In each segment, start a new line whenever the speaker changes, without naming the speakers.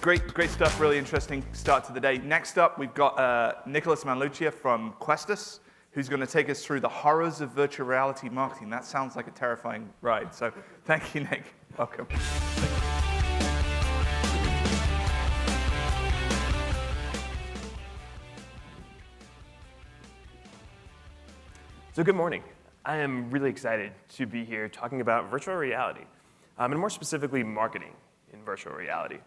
Great stuff, really interesting start to the day. Next up, we've got Nicholas Manlucia from Questus, who's going to take us through the horrors of virtual reality marketing. That sounds like a terrifying ride, so thank you, Nick. Welcome.
So good morning. I am really excited to be here talking about virtual reality, and more specifically, marketing in virtual reality.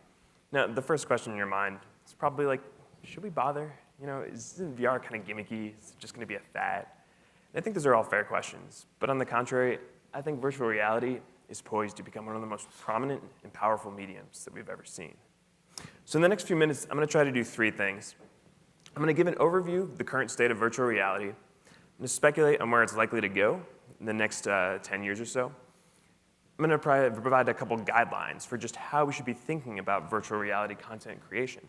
Now, the first question in your mind is probably like, should we bother? You know, is VR kind of gimmicky? Is it just going to be a fad? And I think those are all fair questions. But on the contrary, I think virtual reality is poised to become one of the most prominent and powerful mediums that we've ever seen. So in the next few minutes, I'm going to try to do three things. I'm going to give an overview of the current state of virtual reality. I'm going to speculate on where it's likely to go in the next 10 years or so. I'm going to provide a couple guidelines for just how we should be thinking about virtual reality content creation.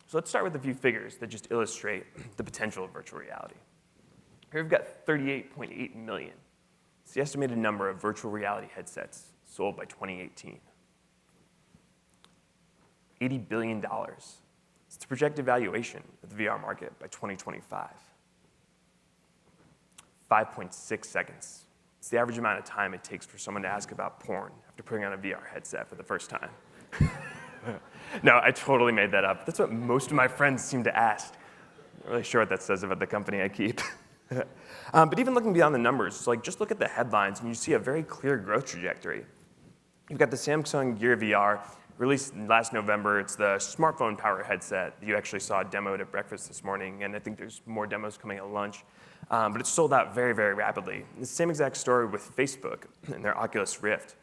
So let's start with a few figures that just illustrate the potential of virtual reality. Here we've got 38.8 million. It's the estimated number of virtual reality headsets sold by 2018. $80 billion. It's the projected valuation of the VR market by 2025. 5.6 seconds. It's the average amount of time it takes for someone to ask about porn after putting on a VR headset for the first time. No, I totally made that up. That's what most of my friends seem to ask. I'm not really sure what that says about the company I keep. But even looking beyond the numbers, like just look at the headlines and you see a very clear growth trajectory. You've got the Samsung Gear VR, released last November. It's the smartphone power headset that you actually saw demoed at breakfast this morning, and I think there's more demos coming at lunch. But it's sold out very, very rapidly. The same exact story with Facebook and their Oculus Rift.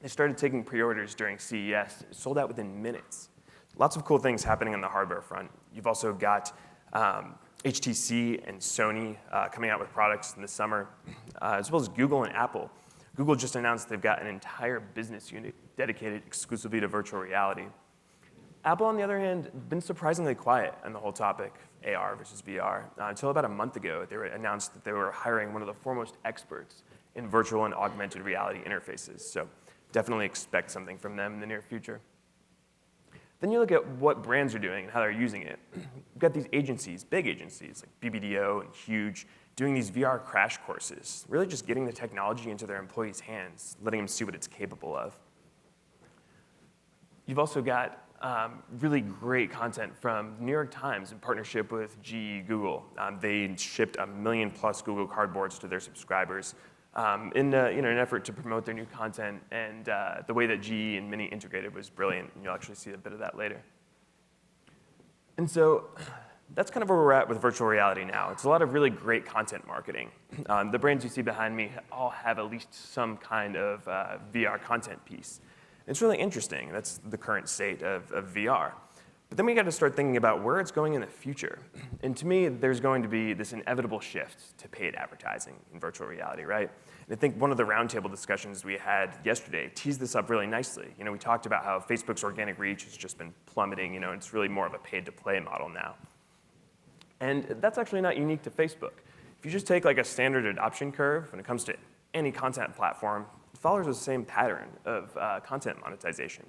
They started taking pre-orders during CES. It sold out within minutes. Lots of cool things happening on the hardware front. You've also got HTC and Sony coming out with products in the summer, as well as Google and Apple. Google just announced they've got an entire business unit dedicated exclusively to virtual reality. Apple, on the other hand, been surprisingly quiet on the whole topic, AR versus VR. Until about a month ago, they announced that they were hiring one of the foremost experts in virtual and augmented reality interfaces. So definitely expect something from them in the near future. Then you look at what brands are doing and how they're using it. You've got these agencies, big agencies like BBDO and Huge, doing these VR crash courses, really just getting the technology into their employees' hands, letting them see what it's capable of. You've also got really great content from New York Times in partnership with GE Google. They shipped 1 million+ Google Cardboards to their subscribers in an effort to promote their new content. And the way that GE and Mini integrated was brilliant. And you'll actually see a bit of that later. And so that's kind of where we're at with virtual reality now. It's a lot of really great content marketing. The brands you see behind me all have at least some kind of VR content piece. It's really interesting. That's the current state of VR. But then we got to start thinking about where it's going in the future. And to me, there's going to be this inevitable shift to paid advertising in virtual reality, right? And I think one of the roundtable discussions we had yesterday teased this up really nicely. You know, we talked about how Facebook's organic reach has just been plummeting. You know, it's really more of a paid-to-play model now. And that's actually not unique to Facebook. If you just take like a standard adoption curve when it comes to any content platform, it follows the same pattern of content monetization.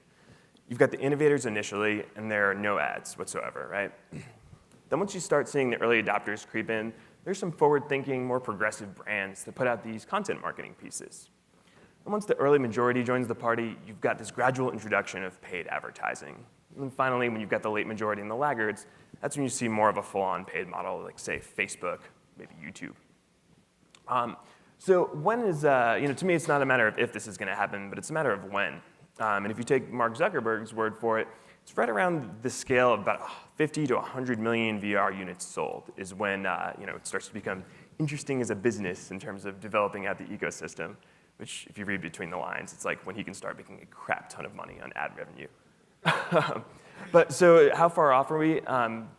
You've got the innovators initially, and there are no ads whatsoever, right? Then once you start seeing the early adopters creep in, there's some forward-thinking, more progressive brands that put out these content marketing pieces. And once the early majority joins the party, you've got this gradual introduction of paid advertising. And then finally, when you've got the late majority and the laggards, that's when you see more of a full-on paid model, like, say, Facebook, maybe YouTube. So when is, to me, it's not a matter of if this is going to happen, but it's a matter of when. And if you take Mark Zuckerberg's word for it, it's right around the scale of about 50 to 100 million VR units sold is when it starts to become interesting as a business in terms of developing out the ecosystem, which if you read between the lines, it's like when he can start making a crap ton of money on ad revenue. But so how far off are we?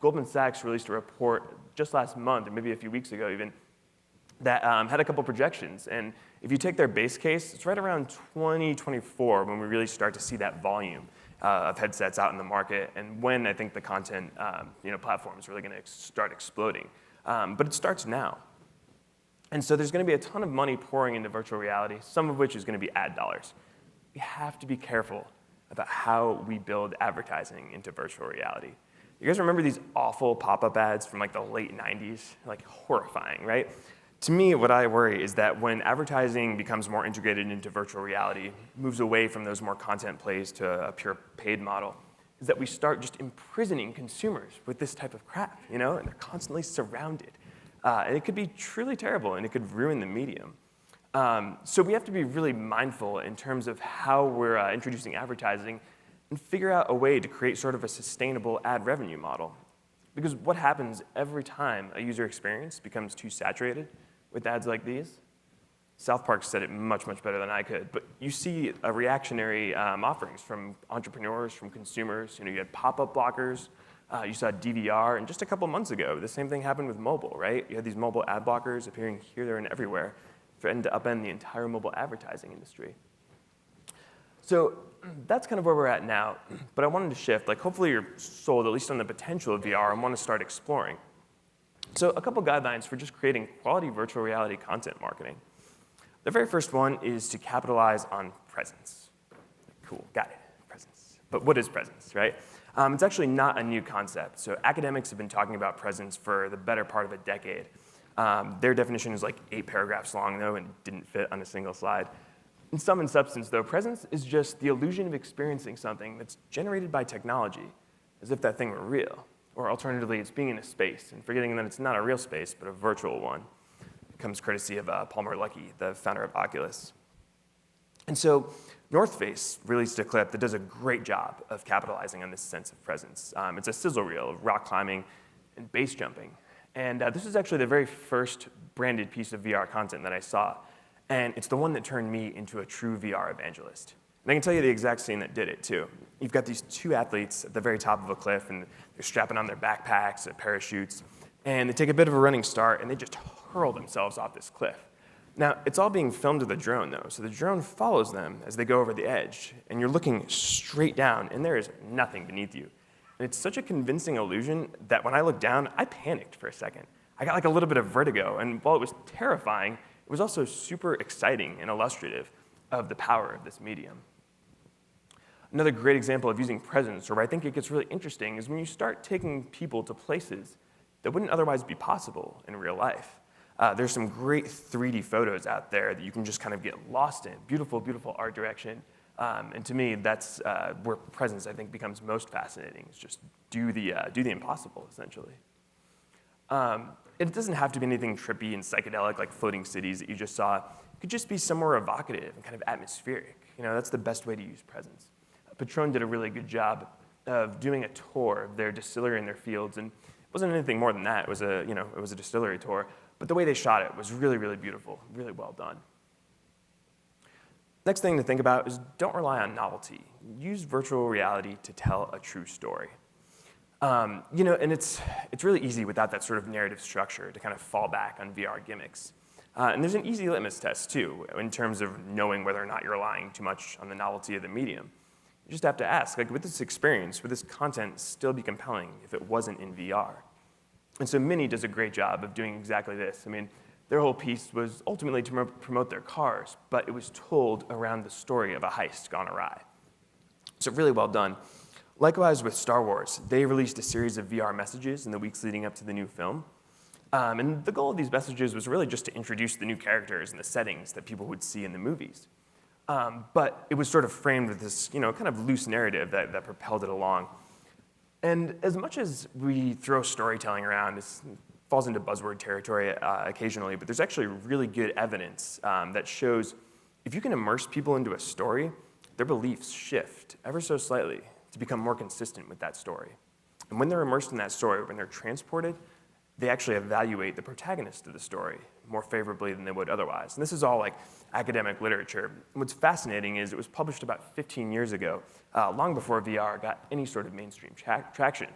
Goldman Sachs released a report just last month, or maybe a few weeks ago even, that had a couple projections. And if you take their base case, it's right around 2024 when we really start to see that volume of headsets out in the market, and when I think the content platform is really going to start exploding. But it starts now. And so there's going to be a ton of money pouring into virtual reality, some of which is going to be ad dollars. We have to be careful about how we build advertising into virtual reality. You guys remember these awful pop-up ads from like the late 90s? Like horrifying, right? To me, what I worry is that when advertising becomes more integrated into virtual reality, moves away from those more content plays to a pure paid model, is that we start just imprisoning consumers with this type of crap, and they're constantly surrounded. And it could be truly terrible, and it could ruin the medium. So we have to be really mindful in terms of how we're introducing advertising and figure out a way to create sort of a sustainable ad revenue model. Because what happens every time a user experience becomes too saturated with ads like these? South Park said it much, much better than I could, but you see a reactionary offerings from entrepreneurs, from consumers. You had pop-up blockers, you saw DVR, and just a couple months ago, the same thing happened with mobile, right? You had these mobile ad blockers appearing here, there, and everywhere, threatened to upend the entire mobile advertising industry. So that's kind of where we're at now, but I wanted to shift. Hopefully you're sold at least on the potential of VR and want to start exploring. So a couple guidelines for just creating quality virtual reality content marketing. The very first one is to capitalize on presence. Cool, got it, presence. But what is presence, right? It's actually not a new concept. So academics have been talking about presence for the better part of a decade. Their definition is like 8 paragraphs long, though, and didn't fit on a single slide. In sum and substance, though, presence is just the illusion of experiencing something that's generated by technology, as if that thing were real. Or alternatively, it's being in a space and forgetting that it's not a real space, but a virtual one. It comes courtesy of Palmer Luckey, the founder of Oculus. And so North Face released a clip that does a great job of capitalizing on this sense of presence. It's a sizzle reel of rock climbing and base jumping. And this is actually the very first branded piece of VR content that I saw. And it's the one that turned me into a true VR evangelist. And I can tell you the exact scene that did it, too. You've got these 2 athletes at the very top of a cliff, and they're strapping on their backpacks and parachutes. And they take a bit of a running start, and they just hurl themselves off this cliff. Now, it's all being filmed with a drone, though, so the drone follows them as they go over the edge. And you're looking straight down, and there is nothing beneath you. And it's such a convincing illusion that when I looked down, I panicked for a second. I got a little bit of vertigo, and while it was terrifying, it was also super exciting and illustrative of the power of this medium. Another great example of using presence, or where I think it gets really interesting, is when you start taking people to places that wouldn't otherwise be possible in real life. There's some great 3D photos out there that you can just kind of get lost in. Beautiful, beautiful art direction. And to me, that's where presence, I think, becomes most fascinating. Is just do the impossible, essentially. It doesn't have to be anything trippy and psychedelic like floating cities that you just saw. It could just be somewhere evocative and kind of atmospheric. That's the best way to use presence. Patron did a really good job of doing a tour of their distillery in their fields, and it wasn't anything more than that. It was a distillery tour, but the way they shot it was really, really beautiful, really well done. Next thing to think about is don't rely on novelty. Use virtual reality to tell a true story. And it's really easy without that sort of narrative structure to kind of fall back on VR gimmicks. And there's an easy litmus test, too, in terms of knowing whether or not you're relying too much on the novelty of the medium. You just have to ask, would this experience, would this content still be compelling if it wasn't in VR? And so Mini does a great job of doing exactly this. Their whole piece was ultimately to promote their cars, but it was told around the story of a heist gone awry. So really well done. Likewise with Star Wars, they released a series of VR messages in the weeks leading up to the new film. And the goal of these messages was really just to introduce the new characters and the settings that people would see in the movies. But it was sort of framed with this kind of loose narrative that propelled it along. And as much as we throw storytelling around, this falls into buzzword territory occasionally, but there's actually really good evidence that shows if you can immerse people into a story, their beliefs shift ever so slightly to become more consistent with that story. And when they're immersed in that story, when they're transported, they actually evaluate the protagonist of the story more favorably than they would otherwise. And this is all like academic literature. And what's fascinating is it was published about 15 years ago, long before VR got any sort of mainstream traction.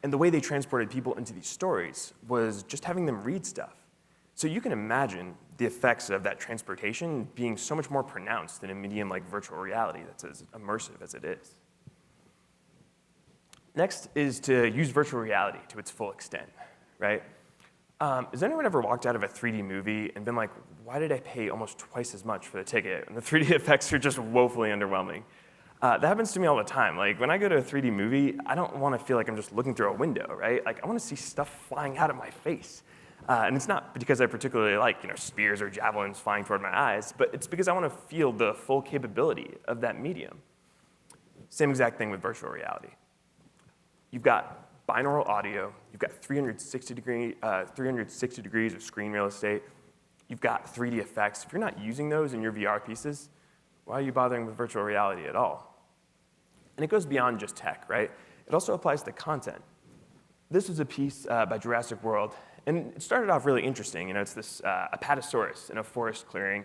And the way they transported people into these stories was just having them read stuff. So you can imagine the effects of that transportation being so much more pronounced in a medium like virtual reality that's as immersive as it is. Next is to use virtual reality to its full extent, right? Has anyone ever walked out of a 3D movie and been like, why did I pay almost twice as much for the ticket? And the 3D effects are just woefully underwhelming. That happens to me all the time. Like when I go to a 3D movie, I don't want to feel like I'm just looking through a window, right? Like I want to see stuff flying out of my face. And it's not because I particularly like spears or javelins flying toward my eyes, but it's because I want to feel the full capability of that medium. Same exact thing with virtual reality. You've got binaural audio, you've got 360 degrees of screen real estate, you've got 3D effects. If you're not using those in your VR pieces, why are you bothering with virtual reality at all? And it goes beyond just tech, right? It also applies to content. This is a piece by Jurassic World, and it started off really interesting. It's this Apatosaurus in a forest clearing,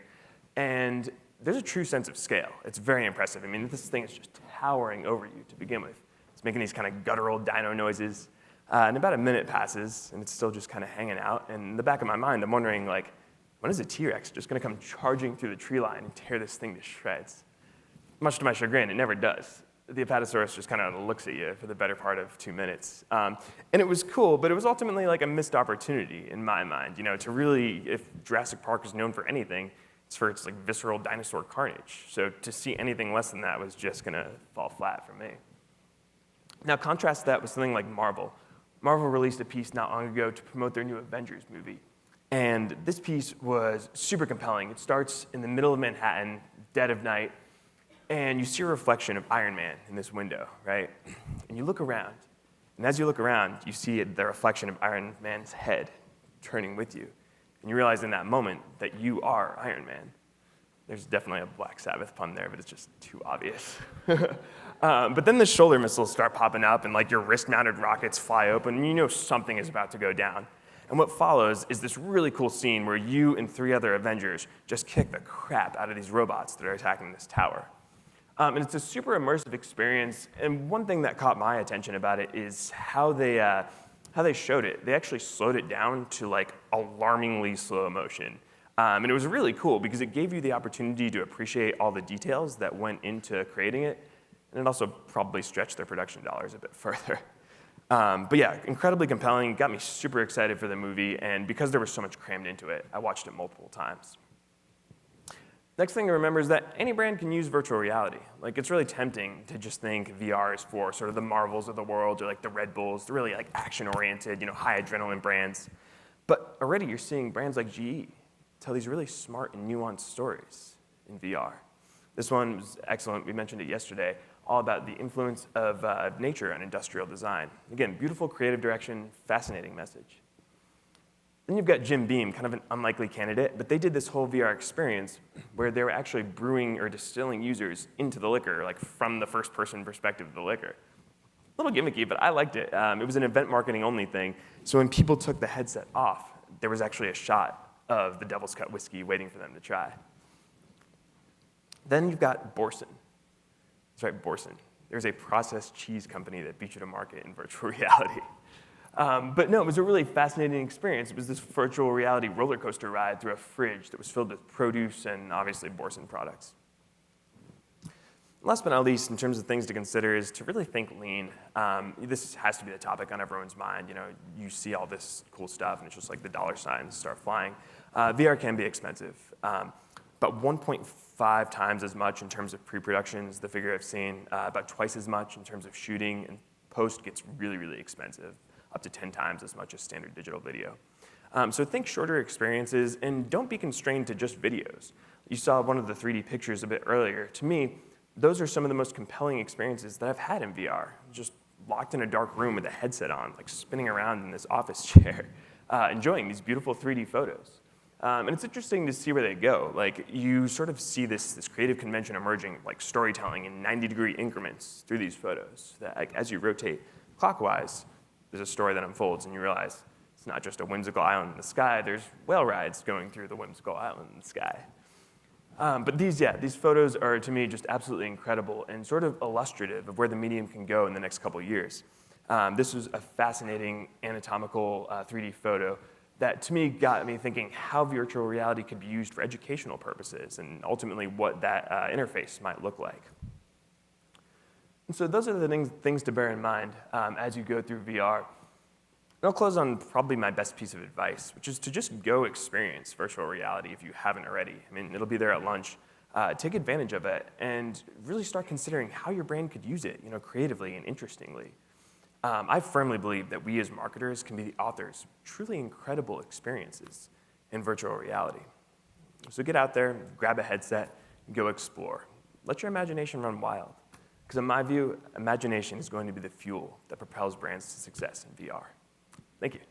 and there's a true sense of scale. It's very impressive. I mean, this thing is just towering over you to begin with. It's making these kind of guttural dino noises, and about a minute passes, and it's still just kind of hanging out. And in the back of my mind, I'm wondering, like, when is a T-Rex just going to come charging through the tree line and tear this thing to shreds? Much to my chagrin, it never does. The Apatosaurus just kind of looks at you for the better part of 2 minutes. And it was cool, but it was ultimately like a missed opportunity in my mind. To really, if Jurassic Park is known for anything, it's for its like visceral dinosaur carnage. So to see anything less than that was just going to fall flat for me. Now contrast that with something like Marvel. Marvel released a piece not long ago to promote their new Avengers movie. And this piece was super compelling. It starts in the middle of Manhattan, dead of night, and you see a reflection of Iron Man in this window, right? And you look around, and as you look around, you see the reflection of Iron Man's head turning with you. And you realize in that moment that you are Iron Man. There's definitely a Black Sabbath pun there, but it's just too obvious. But then the shoulder missiles start popping up, and like your wrist-mounted rockets fly open, and you know something is about to go down. And what follows is this really cool scene where you and 3 other Avengers just kick the crap out of these robots that are attacking this tower. And it's a super immersive experience, and one thing that caught my attention about it is how they showed it. They actually slowed it down to like alarmingly slow motion. And it was really cool because it gave you the opportunity to appreciate all the details that went into creating it, and it also probably stretched their production dollars a bit further. But yeah, incredibly compelling, got me super excited for the movie, and because there was so much crammed into it, I watched it multiple times. Next thing to remember is that any brand can use virtual reality. Like, it's really tempting to just think VR is for sort of the Marvels of the world or like the Red Bulls, the really like action-oriented, high adrenaline brands. But already you're seeing brands like GE tell these really smart and nuanced stories in VR. This one was excellent. We mentioned it yesterday, all about the influence of nature on industrial design. Again, beautiful creative direction, fascinating message. Then you've got Jim Beam, kind of an unlikely candidate, but they did this whole VR experience where they were actually brewing or distilling users into the liquor, like from the first-person perspective of the liquor. A little gimmicky, but I liked it. It was an event marketing only thing, so when people took the headset off, there was actually a shot of the Devil's Cut whiskey waiting for them to try. Then you've got Borson. That's right, Borson. There's a processed cheese company that beat you to market in virtual reality. But no, it was a really fascinating experience. It was this virtual reality roller coaster ride through a fridge that was filled with produce and obviously Borson products. Last but not least, in terms of things to consider, is to really think lean. This has to be the topic on everyone's mind. You see all this cool stuff, and it's just like the dollar signs start flying. VR can be expensive, but 1.5 times as much in terms of pre-production is the figure I've seen. About twice as much in terms of shooting, and post gets really, really expensive, up to 10 times as much as standard digital video. So think shorter experiences, and don't be constrained to just videos. You saw one of the 3D pictures a bit earlier. To me, those are some of the most compelling experiences that I've had in VR. Just locked in a dark room with a headset on, like spinning around in this office chair, enjoying these beautiful 3D photos. And it's interesting to see where they go. Like, you sort of see this creative convention emerging, like storytelling in 90-degree increments through these photos. That, like, as you rotate clockwise, there's a story that unfolds, and you realize it's not just a whimsical island in the sky. There's whale rides going through the whimsical island in the sky. But these photos are, to me, just absolutely incredible and sort of illustrative of where the medium can go in the next couple of years. This was a fascinating anatomical 3D photo that, to me, got me thinking how virtual reality could be used for educational purposes and ultimately what that interface might look like. And so those are the things to bear in mind as you go through VR. And I'll close on probably my best piece of advice, which is to just go experience virtual reality if you haven't already. I mean, it'll be there at lunch. take advantage of it and really start considering how your brand could use it, creatively and interestingly. I firmly believe that we as marketers can be the authors of truly incredible experiences in virtual reality. So get out there, grab a headset, and go explore. Let your imagination run wild. Because in my view, imagination is going to be the fuel that propels brands to success in VR. Thank you.